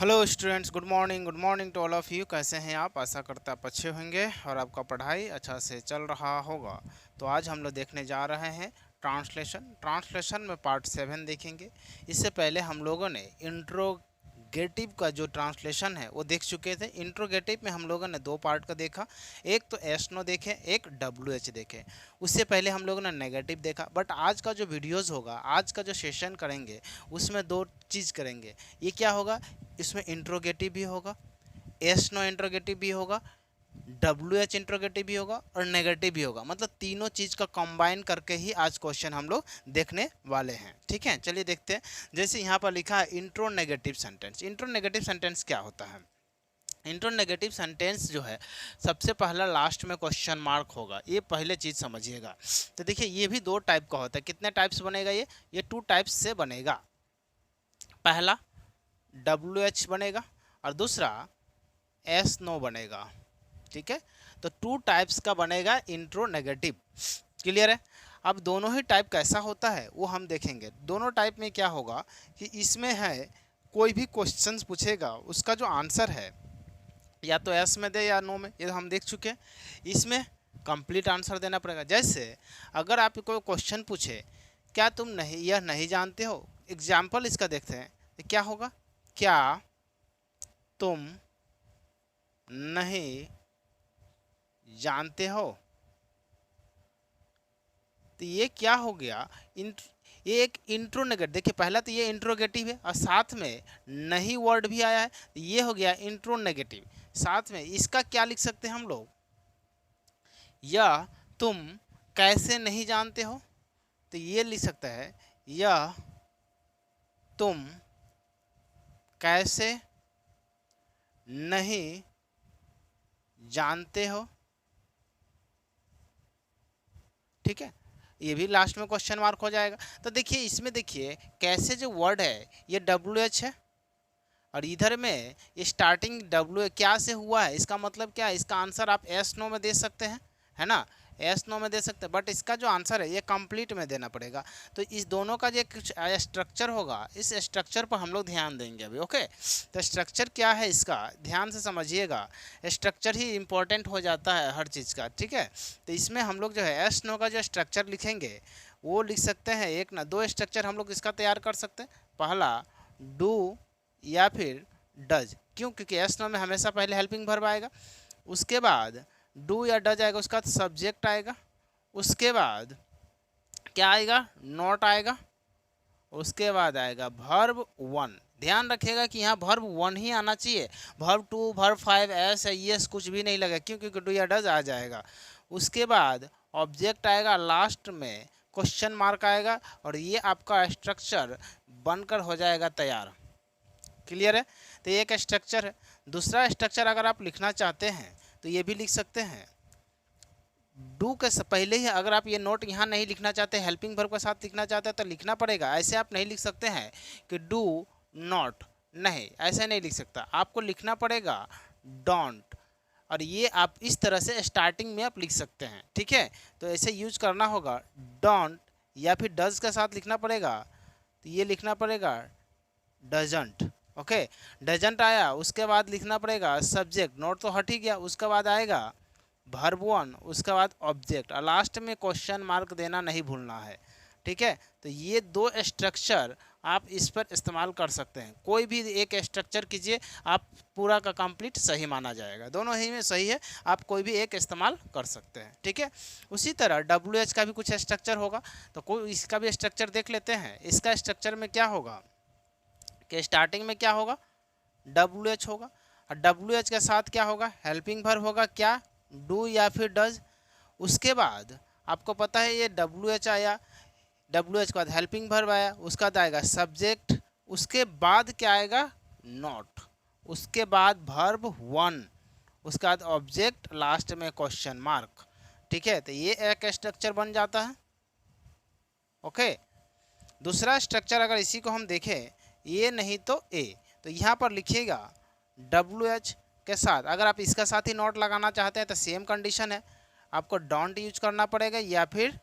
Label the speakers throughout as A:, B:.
A: Hello students, good morning to all of you. कैसे हैं आप? आशा करता आप अच्छे होंगे और आपका पढ़ाई अच्छा से चल रहा होगा। तो आज हम लोग देखने जा रहे हैं ट्रांसलेशन में पार्ट 7 देखेंगे। इससे पहले हम लोगों ने इंट्रोगेटिव का जो ट्रांसलेशन है वो देख चुके थे। इंट्रोगेटिव में हम लोगों ने दो पार्ट का देखा, एक तो एस नो देखे, एक डब्ल्यू एच देखे। उससे पहले हम लोगों ने नेगेटिव देखा। बट आज का जो वीडियोज़ होगा, आज का जो सेशन करेंगे, उसमें दो चीज़ करेंगे। ये क्या होगा? इसमें इंट्रोगेटिव भी होगा, एस नो इंट्रोगेटिव भी होगा, डब्ल्यू एच इंट्रोगेटिव भी होगा और नेगेटिव भी होगा। मतलब तीनों चीज़ का कंबाइन करके ही आज क्वेश्चन हम लोग देखने वाले हैं। ठीक है, चलिए देखते हैं। जैसे यहाँ पर लिखा है intro negative sentence. Intro negative sentence क्या होता है? इंट्रो नेगेटिव सेंटेंस जो है, सबसे पहला लास्ट में क्वेश्चन मार्क होगा। ये पहले चीज़ समझिएगा। तो देखिए, ये भी दो टाइप का होता है। कितने टाइप्स बनेगा? ये 2 टाइप्स से बनेगा। पहला डब्ल्यू एच बनेगा और दूसरा एस नो बनेगा। ठीक है, तो 2 टाइप्स का बनेगा इंट्रो नेगेटिव। क्लियर है? अब दोनों ही टाइप कैसा होता है वो हम देखेंगे। दोनों टाइप में क्या होगा कि इसमें है, कोई भी क्वेश्चन पूछेगा उसका जो आंसर है या तो एस में दे या नो में, ये हम देख चुके हैं। इसमें कंप्लीट आंसर देना पड़ेगा। जैसे अगर आप कोई क्वेश्चन पूछे, क्या तुम यह नहीं जानते हो, एग्जाम्पल इसका देखते हैं, तो क्या होगा? क्या तुम नहीं जानते हो? तो ये क्या हो गया? ये एक इंट्रो नेगेटिव। देखिए, पहला तो ये इंट्रोगेटिव है और साथ में नहीं वर्ड भी आया है, तो ये हो गया इंट्रो नेगेटिव। साथ में इसका क्या लिख सकते हैं हम लोग? या तुम कैसे नहीं जानते हो, तो ये लिख सकता है या तुम कैसे नहीं जानते हो। ठीक है, ये भी लास्ट में क्वेश्चन मार्क हो जाएगा। तो देखिए, इसमें देखिए कैसे जो वर्ड है ये डब्ल्यू एच है और इधर में ये स्टार्टिंग डब्ल्यू क्या से हुआ है, इसका मतलब क्या है? इसका आंसर आप एस नो में दे सकते हैं, है ना? एस नो में दे सकते हैं, बट इसका जो आंसर है ये कंप्लीट में देना पड़ेगा। तो इस दोनों का जो कुछ स्ट्रक्चर होगा, इस स्ट्रक्चर पर हम लोग ध्यान देंगे अभी। ओके, तो स्ट्रक्चर क्या है इसका, ध्यान से समझिएगा। स्ट्रक्चर ही इंपॉर्टेंट हो जाता है हर चीज़ का। ठीक है, तो इसमें हम लोग जो है एस नो का जो स्ट्रक्चर लिखेंगे वो लिख सकते हैं। एक ना दो स्ट्रक्चर हम लोग इसका तैयार कर सकते हैं। पहला डू या फिर डज। क्यों? क्योंकि एस नो में हमेशा पहले हेल्पिंग वर्ब आएगा, उसके बाद डू या डज आएगा, उसका सब्जेक्ट आएगा, उसके बाद क्या आएगा? नॉट आएगा, उसके बाद आएगा वर्ब वन। ध्यान रखिएगा कि यहाँ वर्ब वन ही आना चाहिए। Verb two, verb five, S है, यस कुछ भी नहीं लगा, क्यों? क्योंकि डू या डज आ जाएगा। उसके बाद ऑब्जेक्ट आएगा, लास्ट में क्वेश्चन मार्क आएगा और ये आपका स्ट्रक्चर बनकर हो जाएगा तैयार। क्लियर है? तो ये एक स्ट्रक्चर है। दूसरा स्ट्रक्चर अगर आप लिखना चाहते हैं तो ये भी लिख सकते हैं। डू के पहले ही अगर आप ये नोट यहाँ नहीं लिखना चाहते, हेल्पिंग वर्ब के साथ लिखना चाहते हैं तो लिखना पड़ेगा। ऐसे आप नहीं लिख सकते हैं कि डू नॉट, नहीं, ऐसे नहीं लिख सकता। आपको लिखना पड़ेगा डोंट, और ये आप इस तरह से स्टार्टिंग में आप लिख सकते हैं। ठीक है, तो ऐसे यूज करना होगा। डोंट या फिर डज के साथ लिखना पड़ेगा, तो ये लिखना पड़ेगा डजंट। ओके, डजंट आया, उसके बाद लिखना पड़ेगा सब्जेक्ट, नोट तो हट ही गया, उसके बाद आएगा वर्ब वन, उसके बाद ऑब्जेक्ट और लास्ट में क्वेश्चन मार्क देना नहीं भूलना है। ठीक है, तो ये दो स्ट्रक्चर आप इस पर इस्तेमाल कर सकते हैं। कोई भी एक स्ट्रक्चर कीजिए, आप पूरा का कंप्लीट सही माना जाएगा। दोनों ही में सही है, आप कोई भी एक इस्तेमाल कर सकते हैं। ठीक है, उसी तरह डब्ल्यू एच का भी कुछ स्ट्रक्चर होगा, तो कोई इसका भी स्ट्रक्चर देख लेते हैं। इसका स्ट्रक्चर में क्या होगा कि स्टार्टिंग में क्या होगा? डब्ल्यू एच होगा और डब्ल्यू एच के साथ क्या होगा? हेल्पिंग वर्ब होगा, क्या? डू या फिर डज। उसके बाद आपको पता है ये डब्ल्यू एच आया, डब्ल्यू एच के बाद हेल्पिंग वर्ब आया, उसका बाद आएगा सब्जेक्ट, उसके बाद क्या आएगा? नॉट, उसके बाद वर्ब वन, उसके बाद ऑब्जेक्ट, लास्ट में क्वेश्चन मार्क। ठीक है, तो ये एक स्ट्रक्चर बन जाता है। ओके, दूसरा स्ट्रक्चर अगर इसी को हम देखें, ये नहीं तो ए, तो यहाँ पर लिखिएगा डब्ल्यू एच के साथ। अगर आप इसका साथ ही नोट लगाना चाहते हैं तो सेम कंडीशन है, आपको डोंट यूज करना पड़ेगा या फिर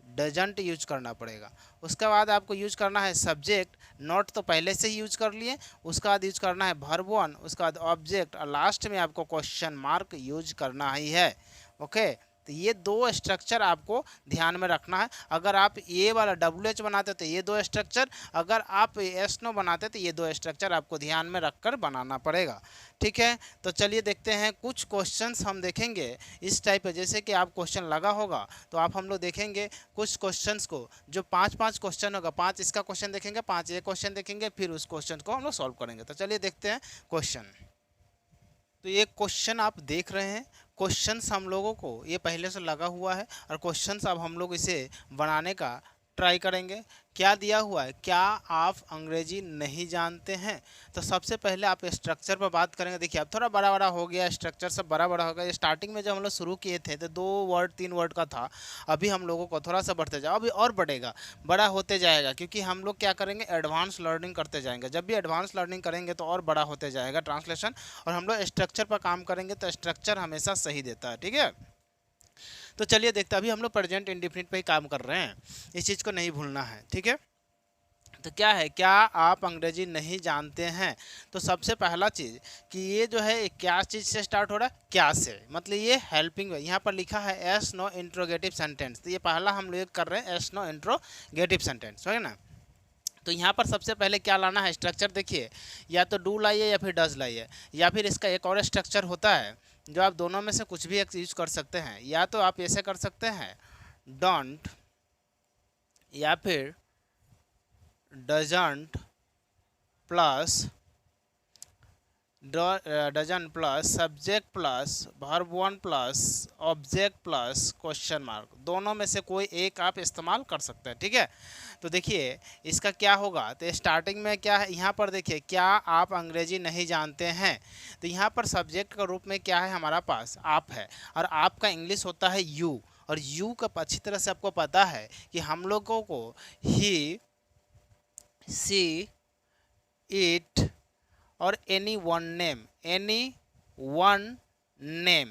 A: डजंट यूज करना पड़ेगा। उसके बाद आपको यूज करना है सब्जेक्ट, नॉट तो पहले से ही यूज कर लिए, उसका बाद यूज करना है वर्ब वन, उसका बाद ऑब्जेक्ट, और लास्ट में आपको क्वेश्चन मार्क यूज करना ही है। ओके, तो ये दो स्ट्रक्चर आपको ध्यान में रखना है। अगर आप ये वाला WH बनाते तो ये दो स्ट्रक्चर, अगर आप एस नो बनाते तो ये दो स्ट्रक्चर आपको ध्यान में रखकर बनाना पड़ेगा। ठीक है, तो चलिए देखते हैं कुछ क्वेश्चंस हम देखेंगे इस टाइप के, जैसे कि आप क्वेश्चन लगा होगा तो आप हम लोग देखेंगे कुछ क्वेश्चंस को, जो 5-5 क्वेश्चन होगा, 5 इसका क्वेश्चन देखेंगे, 5 ये क्वेश्चन देखेंगे, फिर उस क्वेश्चन को हम लोग सॉल्व करेंगे। तो चलिए देखते हैं क्वेश्चन। तो ये क्वेश्चन आप देख रहे हैं, क्वेश्चंस हम लोगों को ये पहले से लगा हुआ है, और क्वेश्चंस अब हम लोग इसे बनाने का ट्राई करेंगे। क्या दिया हुआ है, क्या आप अंग्रेजी नहीं जानते हैं? तो सबसे पहले आप स्ट्रक्चर पर बात करेंगे। देखिए अब थोड़ा बड़ा बड़ा हो गया, स्ट्रक्चर सब बड़ा बड़ा हो गया। स्टार्टिंग में जब हम लोग शुरू किए थे तो 2 वर्ड 3 वर्ड का था, अभी हम लोगों को थोड़ा सा बढ़ते जाओ, अभी और बढ़ेगा, बड़ा होते जाएगा, क्योंकि हम लोग क्या करेंगे, एडवांस लर्निंग करते जाएंगे। जब भी एडवांस लर्निंग करेंगे तो और बड़ा होते जाएगा ट्रांसलेशन, और हम लोग स्ट्रक्चर पर काम करेंगे तो स्ट्रक्चर हमेशा सही देता है। ठीक है, तो चलिए देखते हैं। अभी हम लोग प्रेजेंट इंडेफिनिट पे ही काम कर रहे हैं, इस चीज़ को नहीं भूलना है। ठीक है, तो क्या है, क्या आप अंग्रेजी नहीं जानते हैं? तो सबसे पहला चीज़ कि ये जो है क्या चीज़ से स्टार्ट हो रहा है, क्या से, मतलब ये हेल्पिंग है। यहाँ पर लिखा है एस नो इंट्रोगेटिव सेंटेंस, तो ये पहला हम लोग कर रहे हैं एस नो इंट्रोगेटिव सेंटेंस, है ना। तो यहाँ पर सबसे पहले क्या लाना है, स्ट्रक्चर देखिए, या तो डू लाइए या फिर डज लाइए, या फिर इसका एक और स्ट्रक्चर होता है जो आप दोनों में से कुछ भी एक यूज कर सकते हैं। या तो आप ऐसे कर सकते हैं डोंट, या फिर doesn't plus does plus subject plus verb one plus object plus question mark, दोनों में से कोई एक आप इस्तेमाल कर सकते हैं। ठीक है, तो देखिए इसका क्या होगा, तो स्टार्टिंग में क्या है, यहाँ पर देखिए क्या आप अंग्रेजी नहीं जानते हैं, तो यहाँ पर सब्जेक्ट का रूप में क्या है हमारा पास, आप है, और आपका इंग्लिश होता है यू, और यू का अच्छी तरह से आपको पता है कि हम लोगों को ही, सी, इट और एनी वन नेम,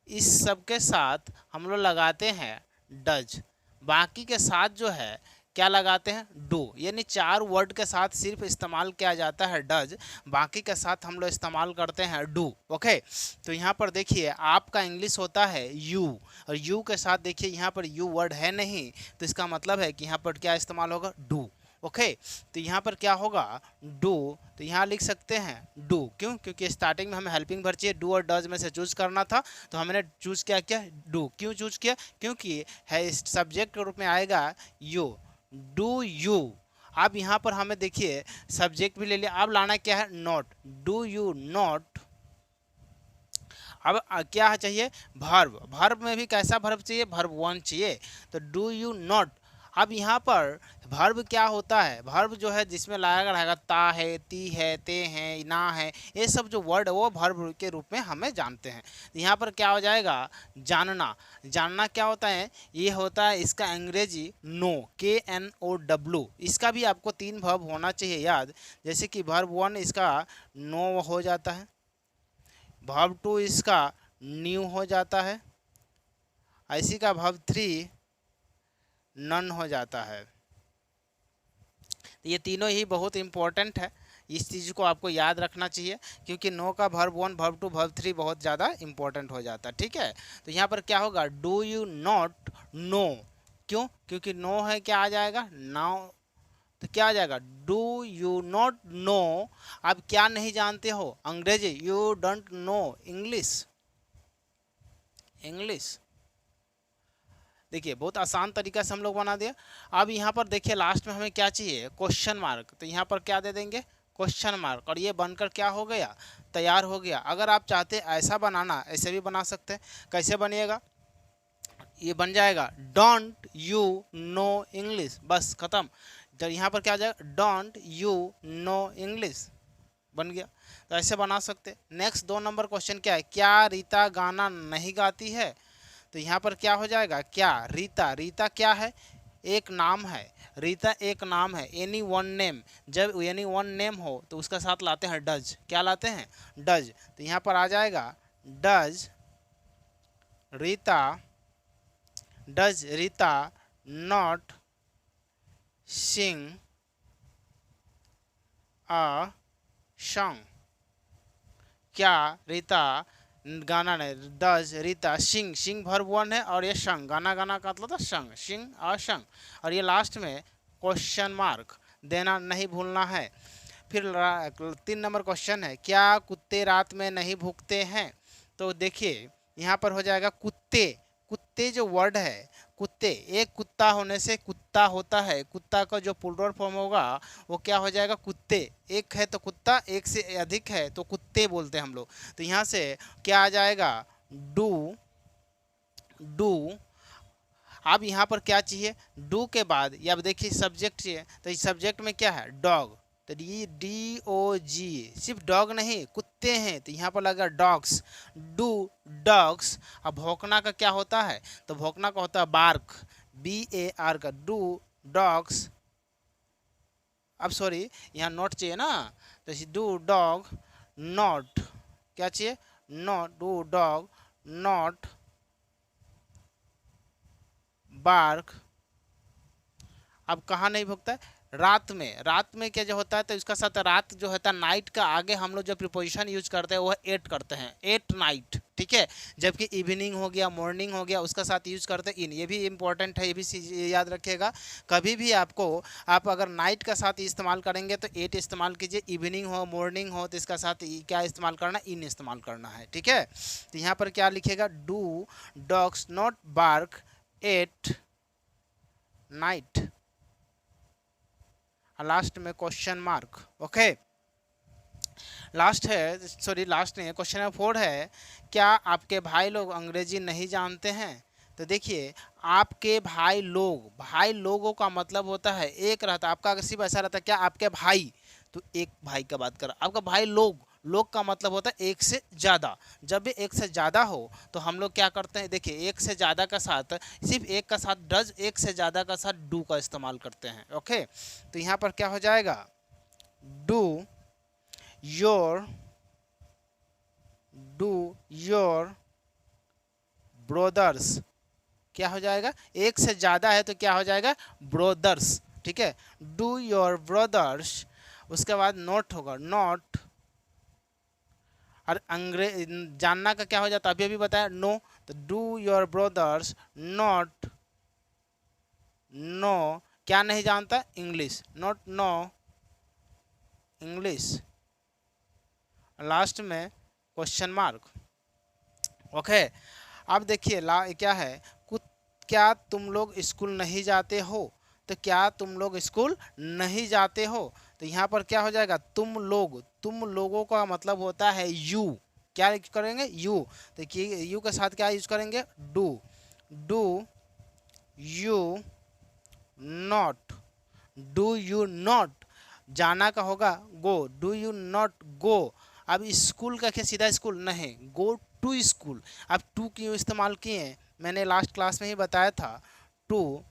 A: इस सब के साथ हम लोग लगाते हैं डज, बाकी के साथ जो है क्या लगाते हैं, डू, यानी 4 वर्ड के साथ सिर्फ इस्तेमाल किया जाता है डज, बाकी के साथ हम लोग इस्तेमाल करते हैं डू। ओके, तो यहाँ पर देखिए आपका इंग्लिश होता है यू, और यू के साथ देखिए यहाँ पर यू वर्ड है नहीं, तो इसका मतलब है कि यहाँ पर क्या इस्तेमाल होगा, डू। ओके, तो यहाँ पर क्या होगा, डू, तो यहाँ लिख सकते हैं डू, क्यों, क्योंकि स्टार्टिंग में हमें हेल्पिंग वर्ब चाहिए, डू और डज में से चूज करना था, तो हमने चूज किया क्या, डू। क्यों चूज किया, क्योंकि है सब्जेक्ट के रूप में आएगा यू, डू यू। अब यहाँ पर हमें देखिए सब्जेक्ट भी ले लिया, अब लाना क्या है, नॉट, डू यू नॉट। अब क्या चाहिए, भर्ब, भर्ब में भी कैसा भर्ब चाहिए, भर्ब वन चाहिए, तो डू यू नॉट। अब यहाँ पर भर्ब क्या होता है, भर्ब जो है जिसमें लाया रहेगा ता है, ती है, ते हैं, ना है, ये सब जो वर्ड है वो भर्ब के रूप में हमें जानते हैं। यहाँ पर क्या हो जाएगा, जानना, जानना क्या होता है, ये होता है इसका अंग्रेजी नो, KNOW, इसका भी आपको 3 भर्ब होना चाहिए याद, जैसे कि भर्ब वन इसका नो हो जाता है, भर्ब 2 इसका न्यू हो जाता है, इसी का भर्ब 3 नन हो जाता है। तो ये तीनों ही बहुत इंपॉर्टेंट है, इस चीज़ को आपको याद रखना चाहिए, क्योंकि नो का भर्ब 1 भर्ब 2 भर्ब 3 बहुत ज़्यादा इंपॉर्टेंट हो जाता है। ठीक है, तो यहाँ पर क्या होगा, डू यू नॉट नो, क्यों, क्योंकि नो है, क्या आ जाएगा, नाउ, तो क्या आ जाएगा, डू यू नॉट नो, आप क्या नहीं जानते हो, अंग्रेजी, you don't know English, English. देखिए बहुत आसान तरीका से हम लोग बना दिया। अब यहाँ पर देखिए लास्ट में हमें क्या चाहिए, क्वेश्चन मार्क, तो यहाँ पर क्या दे देंगे, क्वेश्चन मार्क, और ये बनकर क्या हो गया, तैयार हो गया। अगर आप चाहते ऐसा बनाना, ऐसे भी बना सकते हैं, कैसे बनिएगा, ये बन जाएगा डोंट यू नो इंग्लिश, बस खत्म। जब यहाँ पर क्या आ जाएगा, डोंट यू नो इंग्लिश, बन गया। तो ऐसे बना सकते। नेक्स्ट 2 नंबर क्वेश्चन क्या है, क्या रीता गाना नहीं गाती है, तो यहाँ पर क्या हो जाएगा, क्या, रीता, रीता क्या है, एक नाम है, रीता एक नाम है, एनी वन नेम, जब एनी वन नेम हो तो उसका साथ लाते हैं डज, क्या लाते हैं, डज, तो यहाँ पर आ जाएगा does Rita, does Rita not sing a song, क्या रीता गाना नहीं, does Rita sing, sing verb one है और ये संग, गाना गाना का मतलब संग, सिंग और संग, और ये लास्ट में क्वेश्चन मार्क देना नहीं भूलना है। फिर 3 नंबर क्वेश्चन है, क्या कुत्ते रात में नहीं भूखते हैं? तो देखिए यहाँ पर हो जाएगा कुत्ते, कुत्ते जो वर्ड है कुत्ते, एक कुत्ता होने से कुत्ता होता है, कुत्ता का जो प्लूरल फॉर्म होगा वो क्या हो जाएगा कुत्ते, एक है तो कुत्ता, एक से अधिक है तो कुत्ते बोलते हैं हम लोग। तो यहाँ से क्या आ जाएगा डू, डू। अब यहाँ पर क्या चाहिए, डू के बाद या अब देखिए सब्जेक्ट चाहिए, तो इस सब्जेक्ट में क्या है डॉग, तो DOG, सिर्फ डॉग नहीं कुत्ते हैं, तो यहाँ पर लगा डॉग्स, डू डॉग्स। अब भौंकना का क्या होता है, तो भौंकना का होता है बार्क, BAR का, डू डॉग्स। अब सॉरी यहाँ नॉट चाहिए ना, तो डू डॉग नॉट, क्या चाहिए not, do dog not bark. अब कहाँ नहीं भुगता है, रात में, रात में क्या जो होता है तो इसका साथ रात जो होता है नाइट का आगे हम लोग जो प्रिपोजिशन यूज करते हैं वो है एट करते हैं, एट नाइट, ठीक है। जबकि इवनिंग हो गया, मॉर्निंग हो गया, उसका साथ यूज करते हैं इन, ये भी इंपॉर्टेंट है, ये भी याद रखिएगा। कभी भी आपको, आप अगर नाइट का साथ इस्तेमाल करेंगे तो एट इस्तेमाल कीजिए, इवनिंग हो मॉर्निंग हो तो इसका साथ क्या इस्तेमाल करना, इन इस्तेमाल करना है, ठीक है। तो यहाँ पर क्या लिखेगा, do dogs not bark at night, last में क्वेश्चन मार्क, ओके। लास्ट है, सॉरी लास्ट नहीं है, क्वेश्चन नंबर 4 है, क्या आपके भाई लोग अंग्रेजी नहीं जानते हैं? तो देखिए आपके भाई लोग, भाई लोगों का मतलब होता है एक रहता, आपका अगर सिर्फ ऐसा रहता क्या आपके भाई, तो एक भाई का बात कर, आपका भाई लोग, लोग का मतलब होता है एक से ज़्यादा। जब भी एक से ज़्यादा हो तो हम लोग क्या करते हैं, देखिए एक से ज़्यादा का साथ, सिर्फ एक का साथ डज, एक से ज़्यादा का साथ डू का इस्तेमाल करते हैं, ओके। तो यहाँ पर क्या हो जाएगा, do your, do your brothers, क्या हो जाएगा, एक से ज़्यादा है तो क्या हो जाएगा ब्रोदर्स, ठीक है, डू योर ब्रोदर्स। उसके बाद नोट होगा, नॉट, और अंग्रेज जानना का क्या हो जाता है, अभी अभी बताया नो, तो do your brothers not know, क्या नहीं जानता English, not know English, last में क्वेश्चन मार्क, ओके। अब देखिए क्या है, क्या तुम लोग स्कूल नहीं जाते हो? तो क्या तुम लोग स्कूल नहीं जाते हो, तो यहाँ पर क्या हो जाएगा, तुम लोग, तुम लोगों का मतलब होता है यू, क्या यूज करेंगे यू, तो यू के साथ क्या यूज करेंगे do, do you not, do you not, जाना का होगा गो, डू यू नॉट गो। अब स्कूल का क्या सीधा स्कूल नहीं, गो टू स्कूल। अब टू क्यों इस्तेमाल किए हैं, मैंने लास्ट क्लास में ही बताया था, टू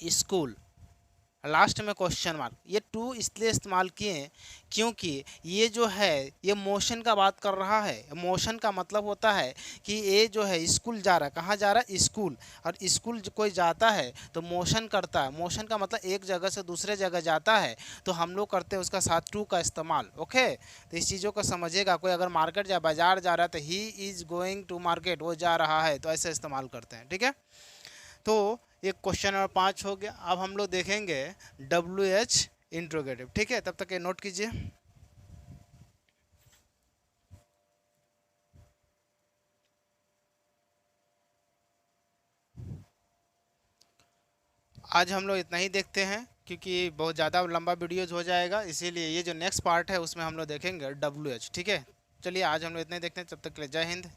A: स्कूल, लास्ट में क्वेश्चन मार्क, ये टू इसलिए इस्तेमाल किए हैं क्योंकि ये जो है ये मोशन का बात कर रहा है, मोशन का मतलब होता है कि ये जो है स्कूल जा रहा है, कहाँ जा रहा है स्कूल, और स्कूल कोई जाता है तो मोशन करता है, मोशन का मतलब एक जगह से दूसरे जगह जाता है, तो हम लोग करते हैं उसका साथ टू का इस्तेमाल, ओके। तो इस चीज़ों को समझिएगा, कोई अगर मार्केट या बाजार जा रहा है तो he is going to market, वो जा रहा है, तो ऐसे इस्तेमाल करते हैं, ठीक है। तो ये क्वेश्चन नंबर 5 हो गया। अब हम लोग देखेंगे WH इंट्रोगेटिव, ठीक है, तब तक ये नोट कीजिए। आज हम लोग इतना ही देखते हैं क्योंकि बहुत ज़्यादा लंबा वीडियोज हो जाएगा, इसीलिए ये जो नेक्स्ट पार्ट है उसमें हम लोग देखेंगे WH, ठीक है। चलिए आज हम लोग इतना ही देखते हैं, तब तक के लिए जय हिंद।